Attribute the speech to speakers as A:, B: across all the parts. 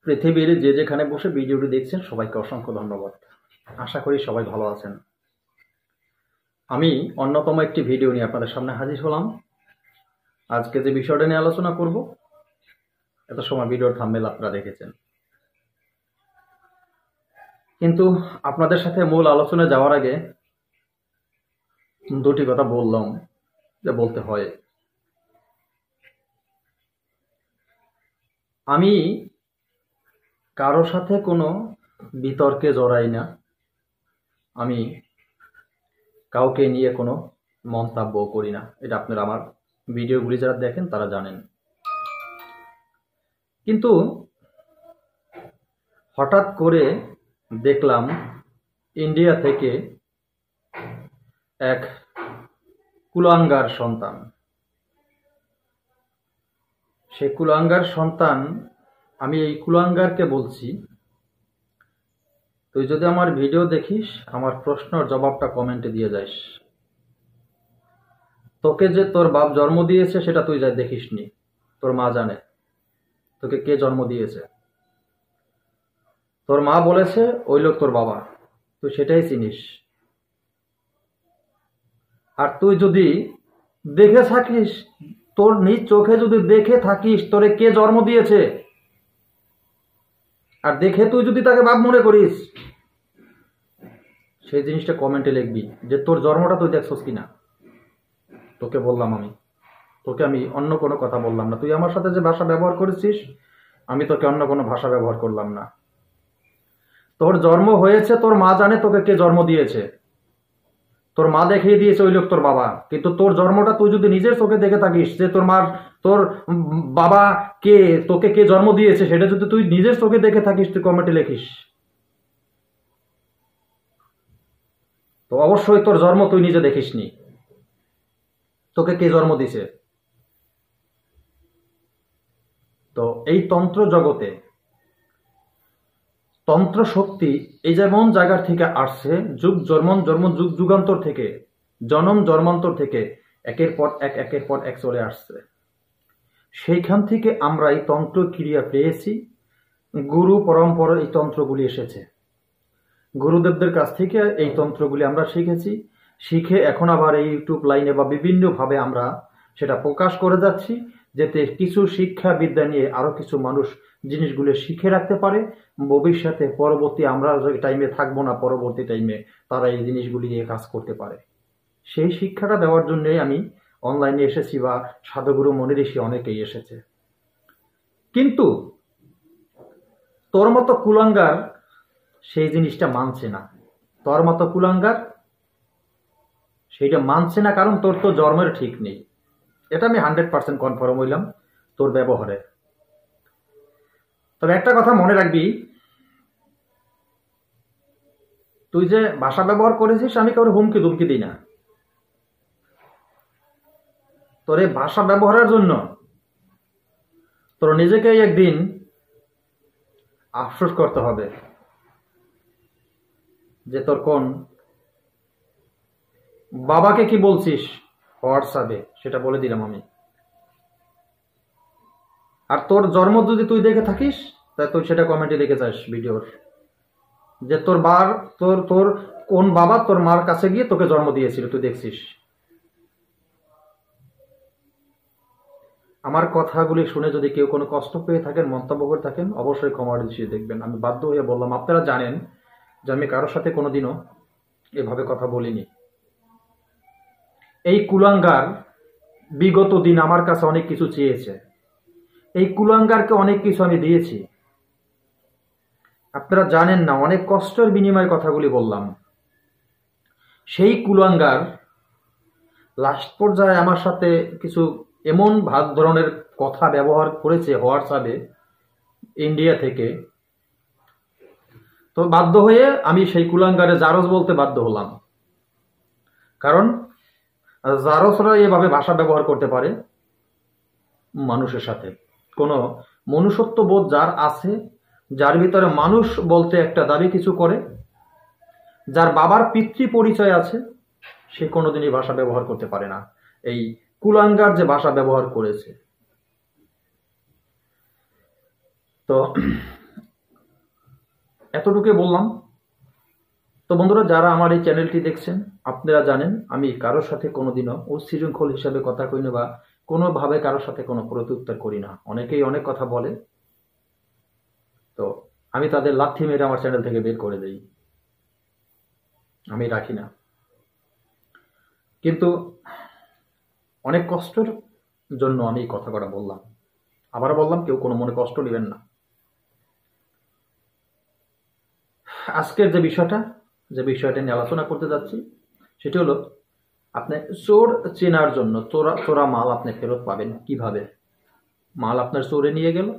A: পৃথিবীর যে যেখানে বসে ভিডিওটি দেখছেন সবাইকে অসংখ্য ধন্যবাদ। আশা করি সবাই ভালো আছেন। আমি অন্যতম একটি ভিডিও নিয়ে আপনাদের সামনে হাজির হলাম। আজকে যে বিষয়টা নিয়ে আলোচনা করব, এত সময় ভিডিওর থাম্বনেল আপনারা দেখেছেন, কিন্তু আপনাদের সাথে মূল আলোচনায় যাওয়ার আগে দুটি কথা বললাম যে বলতে হয়। আমি কারো সাথে কোনো বিতর্কে জড়াই না, আমি কাউকে নিয়ে কোনো মন্তব্য করি না। এটা আপনারা আমার ভিডিওগুলি যারা দেখেন তারা জানেন। কিন্তু হঠাৎ করে দেখলাম ইন্ডিয়া থেকে এক কুলাঙ্গার সন্তান, সে কুলাঙ্গার সন্তান, আমি এই কুলাঙ্গারকে বলছি, তুই যদি আমার ভিডিও দেখিস আমার প্রশ্নের জবাবটা কমেন্টে দিয়ে যাস। তোকে যে তোর বাপ জন্ম দিয়েছে সেটা তুই যাই দেখিসনি, তোর মা জানে তোকে কে জন্ম দিয়েছে। তোর মা বলেছে ওই লোক তোর বাবা, তুই সেটাই চিনিস। আর তুই যদি দেখে থাকিস, তোর নিজ চোখে যদি দেখে থাকিস তোরে কে জন্ম দিয়েছে, আর দেখে তুই যদি তাকে বাপ মনে করিস, সেই জিনিসটা কমেন্টে লিখবি যে তোর জন্মটা তুই দেখছস কিনা। তোকে বললাম, তোকে আমি অন্য কোনো কথা বললাম না। তুই আমার সাথে যে ভাষা ব্যবহার করেছিস, আমি তোকে অন্য কোনো ভাষা ব্যবহার করলাম না। তোর জন্ম হয়েছে, তোর মা জানে তোকে কে জন্ম দিয়েছে, তোর মা দেখিয়ে দিয়েছে ওই লোক তোর বাবা। কিন্তু তোর জন্মটা তুই যদি নিজের চোখে দেখে থাকিস যে তোর বাবা কে, তোকে কে জন্ম দিয়েছে, সেটা যদি তুই নিজের চোখে দেখে থাকিস, তুই কমেন্টে লিখিস। তো অবশ্যই তোর জন্ম তুই নিজে দেখিসনি, তোকে কে জন্ম দিছে। তো এই তন্ত্র জগতে তন্ত্র শক্তি এই যেমন জায়গার থেকে আসছে, যুগ যুগান্তর থেকে, জনম জন্মান্তর থেকে একের পর এক চলে আসছে। সেইখান থেকে আমরা এই তন্ত্র ক্রিয়া পেয়েছি। গুরু পরম্পরা এই তন্ত্রগুলি এসেছে, গুরুদেবদের কাছ থেকে এই তন্ত্রগুলি আমরা শিখেছি। শিখে এখন আবার এই ইউটিউব লাইনে বা বিভিন্নভাবে আমরা সেটা প্রকাশ করে যাচ্ছি, যাতে কিছু শিক্ষা বিদ্যা নিয়ে আরো কিছু মানুষ জিনিসগুলো শিখে রাখতে পারে। ভবিষ্যতে পরবর্তী আমরা যে টাইমে থাকবো না, পরবর্তী টাইমে তারা এই জিনিসগুলি নিয়ে কাজ করতে পারে। সেই শিক্ষাটা দেওয়ার জন্যই আমি অনলাইনে এসেছি, বা সাধুগুরু মনি ঋষি অনেকেই এসেছে। কিন্তু তোর মতো কুলাঙ্গার সেই জিনিসটা মানছে না। তোর মতো কুলাঙ্গার সেইটা মানছে না, কারণ তোর তো জন্মের ঠিক নেই। এটা আমি 100% কনফার্ম হইলাম তোর ব্যবহারে। তবে একটা কথা মনে রাখবি, তুই যে ভাষা ব্যবহার করেছিস, আমি কাউকে হুমকি দুমকি দিই না। তোর এই ভাষা ব্যবহারের জন্য তোর নিজেকেই একদিন আফসোস করতে হবে যে তোর কোন বাবাকে কি বলছিস হোয়াটসঅ্যাপে, সেটা বলে দিলাম আমি। আর তোর জন্ম যদি তুই দেখে থাকিস, তাই তুই সেটা কমেন্টে লিখে যাস ভিডিওর, যে তোর কোন বাবা তোর মার কাছে গিয়ে তোকে জন্ম দিয়েছিল, তুই দেখছিস। আমার কথাগুলি শুনে যদি কেউ কোনো কষ্ট পেয়ে থাকেন, মন্তব্য করে থাকেন, অবশ্যই ক্ষমা দৃষ্টিতে দেখবেন। আমি বাধ্য হয়ে বললাম। আপনারা জানেন যে আমি কারোর সাথে কোনোদিনও এভাবে কথা বলিনি। এই কুলাঙ্গার বিগত দিন আমার কাছে অনেক কিছু চেয়েছে, এই কুলাঙ্গারকে অনেক কিছু আমি দিয়েছি। আপনারা জানেন না, অনেক কষ্টের বিনিময়ে কথাগুলি বললাম। সেই কুলাঙ্গার লাস্ট পর্যায়ে আমার সাথে কিছু এমন ধরনের কথা ব্যবহার করেছে হোয়াটসঅ্যাপে ইন্ডিয়া থেকে। তো বাধ্য হয়ে আমি সেই কুলাঙ্গারে জারজ বলতে বাধ্য হলাম, কারণ জারজরা এভাবে ভাষা ব্যবহার করতে পারে মানুষের সাথে। কোনো মনুষ্যত্ব বোধ যার আছে, যার ভিতরে মানুষ বলতে একটা দাবি কিছু করে, যার বাবার পিতৃ পরিচয় আছে, সে কোনোদিনই ভাষা ব্যবহার করতে পারে না। এই কুলাঙ্গার যে ভাষা ব্যবহার করেছে। তো এতটুকু বললাম। তো বন্ধুরা, যারা আমার এই চ্যানেলটি দেখছেন, আপনারা জানেন আমি কারোর সাথে কোনোদিনও উচ্ছৃঙ্খল হিসাবে কথা কই না বা কোনোভাবে কারোর সাথে কোনো প্রত্যুত্তর করি না। অনেকেই অনেক কথা বলে, তো আমি তাদের লাথি মেরে আমার চ্যানেল থেকে বের করে দেই, আমি রাখি না। কিন্তু অনেক কষ্টের জন্য আমি এই কথা কটা বললাম। আবার বললাম, কেউ কোনো মনে কষ্ট নেবেন না। আজকের যে বিষয়টা নিয়ে আলোচনা করতে যাচ্ছি, সেটি হলো আপনি চোর চেনার জন্য চোরা মাল আপনি ফেরত পাবেন কিভাবে। মাল আপনার চোরে নিয়ে গেল,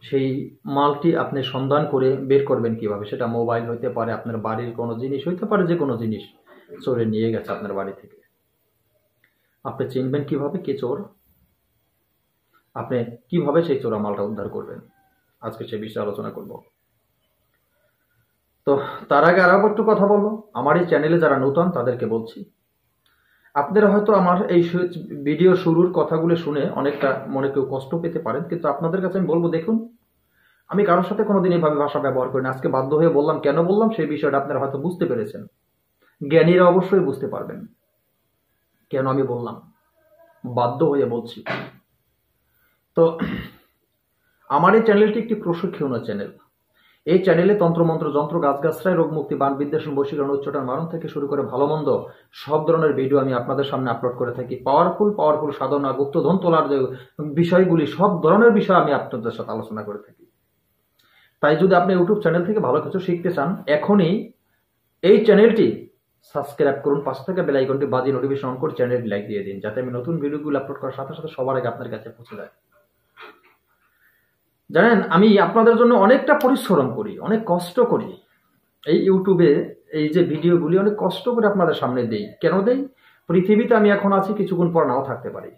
A: সেই মালটি আপনি সন্ধান করে বের করবেন কিভাবে। সেটা মোবাইল হইতে পারে, আপনার বাড়ির কোনো জিনিস হইতে পারে, যে কোনো জিনিস চোরে নিয়ে গেছে আপনার বাড়ি থেকে। আপনি চিনবেন কিভাবে কে চোর, আপনি কিভাবে সেই চোরা মালটা উদ্ধার করবেন, আজকে সে বিষয়ে আলোচনা করব। তো তার আগে আরো একটু কথা বলবো, আমার এই চ্যানেলে যারা নতুন তাদেরকে বলছি, আপনারা হয়তো আমার এই ভিডিও শুরুর কথাগুলো শুনে অনেকটা মনে কেউ কষ্ট পেতে পারেন, কিন্তু আপনাদের কাছে আমি বলবো, দেখুন আমি কারোর সাথে কোনোদিন এইভাবে ভাষা ব্যবহার করি না। আজকে বাধ্য হয়ে বললাম, কেন বললাম সেই বিষয়টা আপনারা হয়তো বুঝতে পেরেছেন। জ্ঞানীরা অবশ্যই বুঝতে পারবেন কেন আমি বললাম, বাধ্য হয়ে বলছি। তো আমার এই চ্যানেলটি একটি প্রশিক্ষণীয় চ্যানেল। এই চ্যানেলে তন্ত্রমন্ত্র, যন্ত্র, গাছগাছরায়, রোগ মুক্তি, বান বিদ্বেষণ, বশীকরণ, উচ্চারণ, মারণ থেকে শুরু করে ভালো মন্দ সব ধরনের ভিডিও আমি আপনাদের সামনে আপলোড করে থাকি। পাওয়ারফুল সাধনা, গুপ্তধন তোলার যে বিষয়গুলি, সব ধরনের বিষয় আমি আপনাদের সাথে আলোচনা করে থাকি। তাই যদি আপনি ইউটিউব চ্যানেল থেকে ভালো কিছু শিখতে চান, এখনই এই চ্যানেলটি সাবস্ক্রাইব করুন, পাশে থেকে বেল আইকনটি বাজিয়ে নোটিফিকেশন অন করে চ্যানেলটি লাইক দিয়ে দিন, যাতে আমি নতুন ভিডিওগুলো আপলোড করার সাথে সাথে সবার আগে আপনার কাছে পৌঁছে যায়। জানেন, আমি আপনাদের জন্য অনেকটা পরিশ্রম করি, অনেক কষ্ট করি। এই ইউটিউবে এই যে ভিডিওগুলি অনেক কষ্ট করে আপনাদের সামনে দেই। কেন দেই? পৃথিবীতে আমি এখন আছি, কিছুক্ষণ পর নাও থাকতে পারি।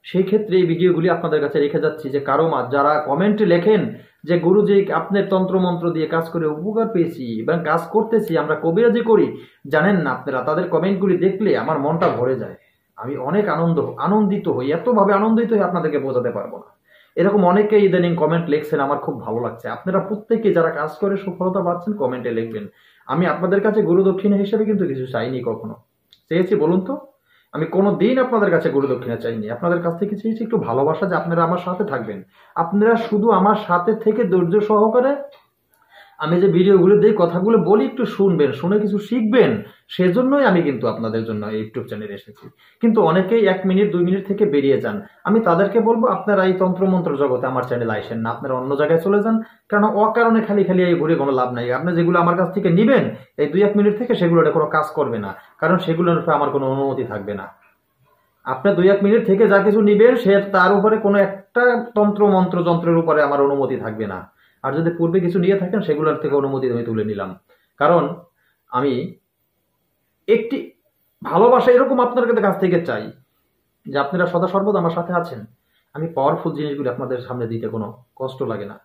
A: সেই ক্ষেত্রে এই ভিডিওগুলি আপনাদের কাছে রেখে যাচ্ছি, যে কারো যারা কমেন্টে লেখেন যে গুরুজি আপনার তন্ত্রমন্ত্র দিয়ে কাজ করে উপকার পেয়েছি এবং কাজ করতেছি, আমরা কবিরাজি করি, জানেন না আপনারা, তাদের কমেন্টগুলি দেখলে আমার মনটা ভরে যায়। আমি অনেক আনন্দিত হই, এতভাবে আনন্দিত হই আপনাদেরকে বোঝাতে পারবো না। এরকম অনেকেই ইদানিং কমেন্ট লিখছেন, আমার খুব ভালো লাগছে। আপনারা প্রত্যেকে যারা কাজ করে সফলতা পাচ্ছেন কমেন্টে লিখবেন। আমি আপনাদের কাছে গুরু দক্ষিণা হিসেবে কিন্তু কিছু চাইনি কখনো। চেয়েছি বলুন তো? আমি কোনো দিন আপনাদের কাছে গুরু দক্ষিণা চাইনি। আপনাদের কাছ থেকে চেয়েছি একটু ভালোবাসা, যে আপনারা আমার সাথে থাকবেন। আপনারা শুধু আমার সাথে থেকে ধৈর্য সহকারে আমি যে ভিডিওগুলো দিই, কথাগুলো বলি, একটু শুনবেন, শুনে কিছু শিখবেন। সেজন্যই আমি কিন্তু আপনাদের জন্য ইউটিউব চ্যানেলে এসেছি। কিন্তু অনেকেই 1 মিনিট 2 মিনিট থেকে বেরিয়ে যান। আমি তাদেরকে বলবো, আপনারা এই তন্ত্রমন্ত্র জগতে আমার চ্যানেলে আইসেন না, আপনারা অন্য জায়গায় চলে যান। কারণ অকারণে খালি এই ঘুরে কোনো লাভ নাই। আপনি যেগুলো আমার কাছ থেকে নিবেন এই 2-1 মিনিট থেকে, সেগুলোটা কোনো কাজ করবে না, কারণ সেগুলোর উপরে আমার কোনো অনুমতি থাকবে না। আপনি 2-1 মিনিট থেকে যা কিছু নিবেন, সে তার উপরে কোনো একটা যন্ত্রের উপরে আমার অনুমতি থাকবে না। আর যদি পূর্বে কিছু নিয়ে থাকেন, সেগুলোর থেকে অনুমতি আমি তুলে নিলাম। কারণ আমি একটি ভালোবাসা এরকম আপনার কাছ থেকে চাই, যে আপনারা সদা সর্বদা আমার সাথে আছেন। আমি পাওয়ারফুল জিনিসগুলো আপনাদের সামনে দিতে কোনো কষ্ট লাগে না।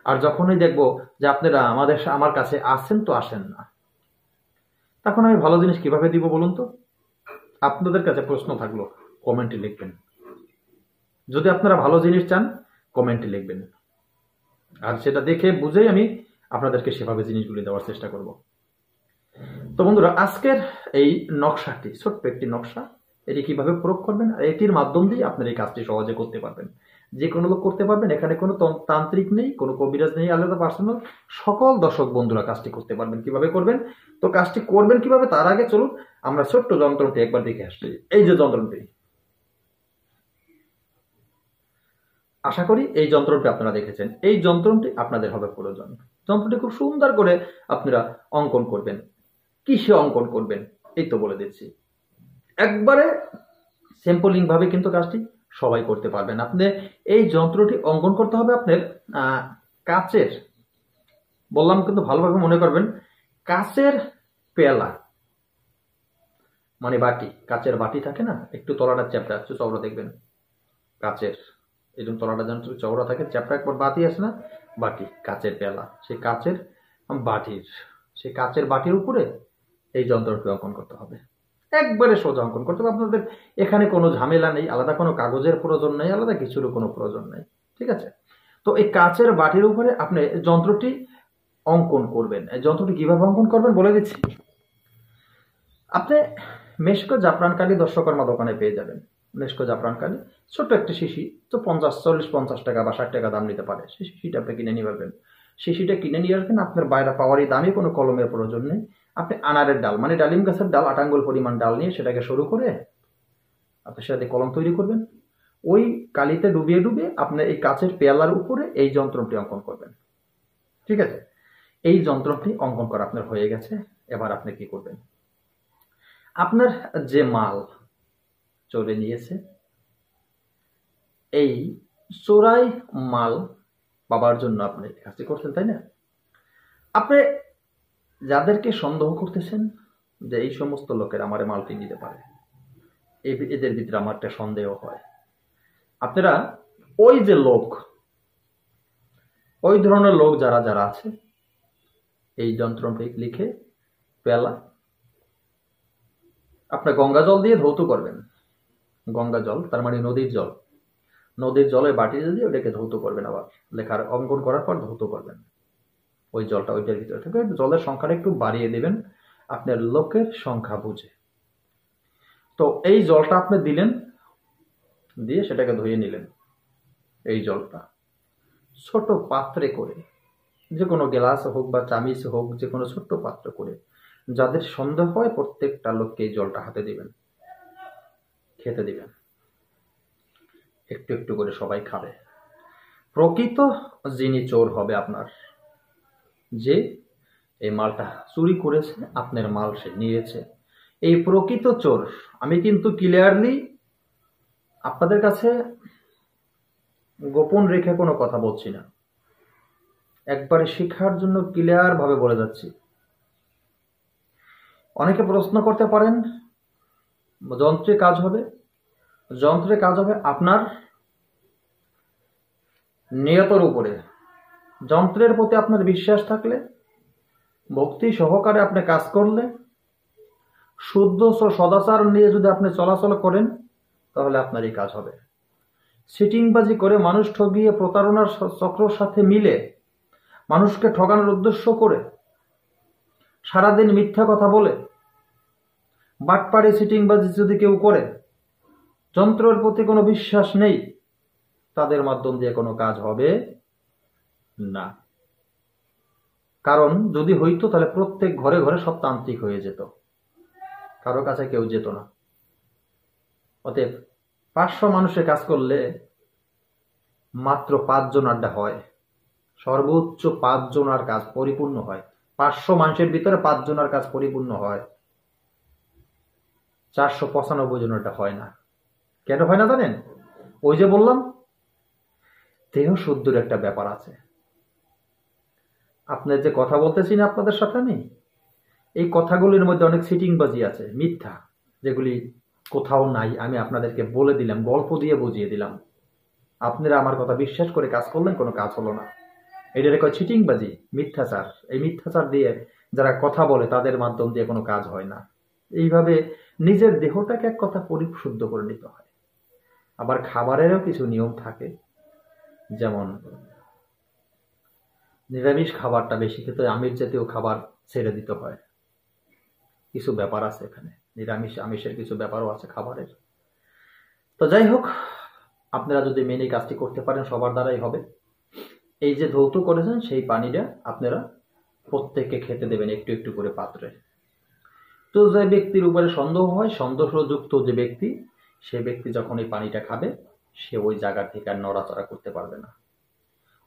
A: আর যখনই দেখবো যে আপনারা আমার কাছে আসেন তো আসেন না, তখন আমি ভালো জিনিস কিভাবে দিব বলুন তো? আপনাদের কাছে প্রশ্ন থাকলো, কমেন্টে লিখবেন। যদি আপনারা ভালো জিনিস চান, কমেন্টে লিখবেন, আর সেটা দেখে বুঝেই আমি আপনাদেরকে সেভাবে জিনিসগুলি দেওয়ার চেষ্টা করব। তো বন্ধুরা, আজকের এই নকশাটি ছোট্ট একটি নকশা, এটি কিভাবে প্রয়োগ করবেন, আর এটির মাধ্যম দিয়ে আপনার এই কাজটি সহজে করতে পারবেন। যে কোনো লোক করতে পারবেন, এখানে কোনো তান্ত্রিক নেই, কোনো কবিরাজ নেই, আলাদা পার্সোনাল। সকল দর্শক বন্ধুরা কাজটি করতে পারবেন। কিভাবে করবেন? তো কাজটি করবেন কিভাবে, তার আগে চলুন আমরা ছোট্ট যন্ত্রটি একবার দেখে আসছি। এই যে যন্ত্রটি, আশা করি এই যন্ত্রটি আপনারা দেখেছেন। এই যন্ত্রটি আপনাদের হবে প্রয়োজন। যন্ত্রটি খুব সুন্দর করে আপনারা অঙ্কন করবেন। কিসে অঙ্কন করবেন এই তো বলে দিচ্ছি। একবারে স্যাম্পলিং ভাবে কিন্তু কাজটি সবাই করতে পারবেন। আপনি এই যন্ত্রটি অঙ্কন করতে হবে আপনার কাচের, বললাম কিন্তু ভালোভাবে মনে করবেন, কাচের পেলা মানে বাটি, কাচের বাটি থাকে না, একটু তলাটা চ্যাপটা, একটু চওড়া দেখবেন, কাচের এরকম তলাটা যেন চওড়া থাকে, চ্যাপটা একবার বাটি আছে না, বাটি, কাচের পেলা, সেই কাচের বাটির উপরে এই যন্ত্রটি অঙ্কন করতে হবে। একবারে সোজা অঙ্কন করতে হবে। আপনাদের এখানে কোনো ঝামেলা নেই, আলাদা কোনো কাগজের প্রয়োজন নেই, আলাদা কিছুরও কোনো প্রয়োজন নেই। ঠিক আছে? তো এই কাচের বাটির উপরে আপনি যন্ত্রটি অঙ্কন করবেন। এই যন্ত্রটি কিভাবে অঙ্কন করবেন বলে দিচ্ছি। আপনি মেশকো জাফরান কালি দর্শকর্মা দোকানে পেয়ে যাবেন। মেশকো জাফরান কালি ছোট্ট একটি শিশি, তো 40 টাকা বা 60 টাকা দাম নিতে পারে। সেই শিশিটা আপনি কিনে নিয়ে পারবেন। শিশিটা কিনে নিয়ে আসবেন। আপনার বাইরে পাওয়ারই দামি কোনো কলমের প্রয়োজন নেই। আপনি আনারের ডাল মানে ডালিম গাছের ডাল 8 আঙ্গুল পরিমাণ ডাল নিয়ে সেটাকে সরু করে আপনি সেটাতে কলম তৈরি করবেন। ওই কালিতে ডুবিয়ে ডুবিয়ে আপনি এই কাচের পেয়ালার উপরে এই যন্ত্রটি অঙ্কন করবেন। ঠিক আছে, এই যন্ত্রটি অঙ্কন করা আপনার হয়ে গেছে। এবার আপনি কি করবেন, আপনার যে মাল চোরে নিয়েছে এই চোরাই মাল পাবার জন্য আপনি কাজটি করছেন, তাই না? আপনি যাদেরকে সন্দেহ করতেছেন যে এই সমস্ত লোকের আমার মালটি নিতে পারে, এদের ভিতরে আমার একটা সন্দেহ হয়, আপনারা ওই যে লোক, ওই ধরনের লোক যারা যারা আছে এই যন্ত্রটি লিখে পেলা আপনার গঙ্গা জল দিয়ে ধৌত করবেন। গঙ্গা জল তার মানে নদীর জল, নদীর জলে বাটি দিয়ে ওটাকে ধৌত করবেন। আবার লেখার অঙ্কন করার পর ধৌত করবেন ওই জলটা ওইটার ভিতরে থেকে। জলের সংখ্যাটা একটু বাড়িয়ে দেবেন আপনার লোকের সংখ্যা বুঝে। তো এই জলটা আপনি দিলেন, দিয়ে সেটাকে ধুয়ে নিলেন। এই জলটা ছোট পাত্রে করে, যে কোনো গ্লাস হোক বা চামিচ হোক, যে কোনো ছোট্ট পাত্র করে যাদের সন্দেহ হয় প্রত্যেকটা লোককে এই জলটা হাতে দিবেন, খেতে দিবেন। একটু একটু করে সবাই খাবে। প্রকৃত যিনি চোর হবে আপনার, যে এই মালটা চুরি করেছে, আপনার মাল সে নিয়েছে, এই প্রকৃত চোর। আমি কিন্তু ক্লিয়ারলি আপনাদের কাছে গোপন রেখে কোনো কথা বলছি না, একবারে শিক্ষার জন্য ক্লিয়ার ভাবে বলে যাচ্ছি। অনেকে প্রশ্ন করতে পারেন যন্ত্রে কাজ হবে। যন্ত্রে কাজ হবে আপনার নিয়তের উপরে। যন্ত্রের প্রতি আপনার বিশ্বাস থাকলে, ভক্তি সহকারে আপনি কাজ করলে, শুদ্ধ সদাচার নিয়ে যদি আপনি চলাচল করেন, তাহলে আপনার এই কাজ হবে। সিটিংবাজি করে মানুষ ঠগিয়ে প্রতারণার চক্রের সাথে মিলে মানুষকে ঠগানোর উদ্দেশ্য করে সারাদিন মিথ্যা কথা বলে বাটপাড়ি সিটিংবাজি যদি কেউ করে, যন্ত্রের প্রতি কোনো বিশ্বাস নেই, তাদের মাধ্যম দিয়ে কোনো কাজ হবে না। কারণ যদি হইতো তাহলে প্রত্যেক ঘরে ঘরে সব তান্ত্রিক হয়ে যেত, কারো কাছে কেউ যেত না। অতএব 500 মানুষের কাজ করলে মাত্র 5 জন আড্ডা হয়, সর্বোচ্চ 5 জনার কাজ পরিপূর্ণ হয়। 500 মানুষের ভিতরে 5 জনের কাজ পরিপূর্ণ হয়, 495 জনেরটা হয় না। কেন হয় না জানেন? ওই যে বললাম দেহ শুদ্ধর একটা ব্যাপার আছে। আপনার যে কথা বলতেছি না আপনাদের সাথে আমি, এই কথাগুলির মধ্যে অনেক সিটিংবাজি আছে, মিথ্যা, যেগুলি কোথাও নাই। আমি আপনাদেরকে বলে দিলাম, গল্প দিয়ে বুঝিয়ে দিলাম, আপনারা আমার কথা বিশ্বাস করে কাজ করলেন, কোনো কাজ হলো না। এটারে কয় চিটিংবাজি, মিথ্যাচার। এই মিথ্যাচার দিয়ে যারা কথা বলে তাদের মাধ্যম দিয়ে কোনো কাজ হয় না। এইভাবে নিজের দেহটাকে এক কথা পরিশুদ্ধ করে নিতে হয়। আবার খাবারেরও কিছু নিয়ম থাকে, যেমন নিরামিষ খাবারটা বেশি খেতে, আমিষ জাতীয় খাবার ছেড়ে দিতে হয়। কিছু ব্যাপার আছে এখানে, নিরামিষ আমিষের কিছু ব্যাপারও আছে খাবারের। তো যাই হোক, আপনারা যদি মেনে কাজটি করতে পারেন সবার দ্বারাই হবে। এই যে ধৌত করেছেন সেই পানিটা আপনারা প্রত্যেককে খেতে দেবেন একটু একটু করে পাত্রে। তো যে ব্যক্তির উপরে সন্দেহ হয়, সন্দেহযুক্ত যে ব্যক্তি, সে ব্যক্তি যখন এই পানিটা খাবে সে ওই জায়গা থেকে আর নড়াচড়া করতে পারবে না।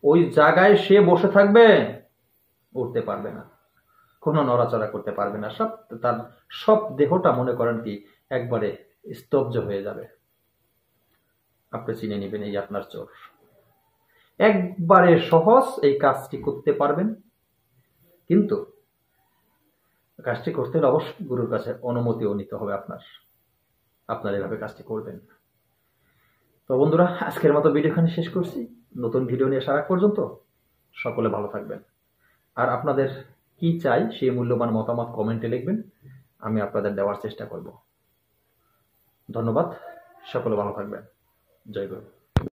A: ওই জায়গায় সে বসে থাকবে, উঠতে পারবে না, কোনো নড়াচড়া করতে পারবে না। তার সব দেহটা মনে করেন কি একবারে স্তব্ধ হয়ে যাবে। আপনি চিনে নেবেন এই আপনার চোর। একবারে সহজ এই কাজটি করতে পারবেন, কিন্তু কাজটি করতে হলে অবশ্যই গুরুর কাছে অনুমতিও নিতে হবে আপনার এভাবে কাজটি করবেন। তো বন্ধুরা, আজকের মতো ভিডিওখানে শেষ করছি। নতুন ভিডিও নিয়ে আসার আগ পর্যন্ত সকলে ভালো থাকবেন। আর আপনাদের কি চাই সেই মূল্যবান মতামত কমেন্টে লিখবেন, আমি আপনাদের দেওয়ার চেষ্টা করব। ধন্যবাদ, সকলে ভালো থাকবেন। জয় গুরু।